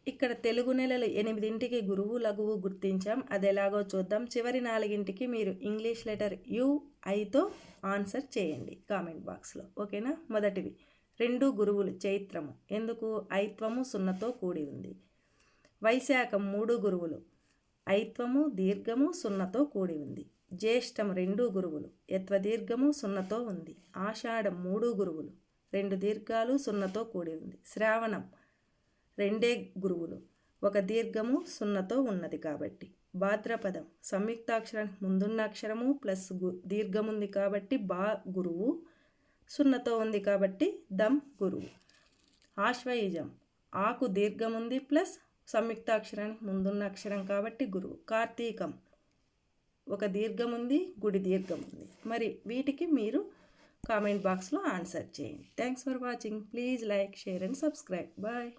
ఇక్కడ తెలుగు నెలలు 8ంటికి గురువు లఘువు గుర్తించాం. అది ఎలాగో చూద్దాం. చివరి 4ంటికి మీరు ఇంగ్లీష్ లెటర్ యు ఐతో ఆన్సర్ చేయండి కామెంట్ బాక్స్లో. ఓకేనా? మొదటివి 2 గురువులు చైత్రము. ఎందుకు? ఐత్వము సున్నతో కూడి ఉంది. వైశాఖం 3 గురువులు. ఐత్వము దీర్ఘము సున్నతో కూడి ఉంది. జ్యేష్టం 2 గురువులు. యత్వ దీర్ఘము సున్నతో ఉంది. ఆషాఢం 3 గురువులు. 2 దీర్ఘాలు సున్నతో కూడి ఉంది. శ్రావణం 2 గురువులు. 1 దీర్ఘము సున్నతో ఉన్నది కాబట్టి. భాద్రపదం సంయుక్తాక్షరానికి ముందున్న అక్షరము ప్లస్ దీర్ఘం ఉంది కాబట్టి బా గురువు, సున్నతో ఉంది కాబట్టి దం గురువు. ఆశ్వయుజం ఆకు దీర్ఘం ఉంది ప్లస్ సంయుక్తాక్షరానికి ముందున్న అక్షరం కాబట్టి గురువు. కార్తీకం 1 దీర్ఘం ఉంది, గుడి దీర్ఘం ఉంది. మరి వీటికి మీరు కామెంట్ బాక్స్లో ఆన్సర్ చేయండి. Thanks for watching. Please like, share and subscribe. Bye.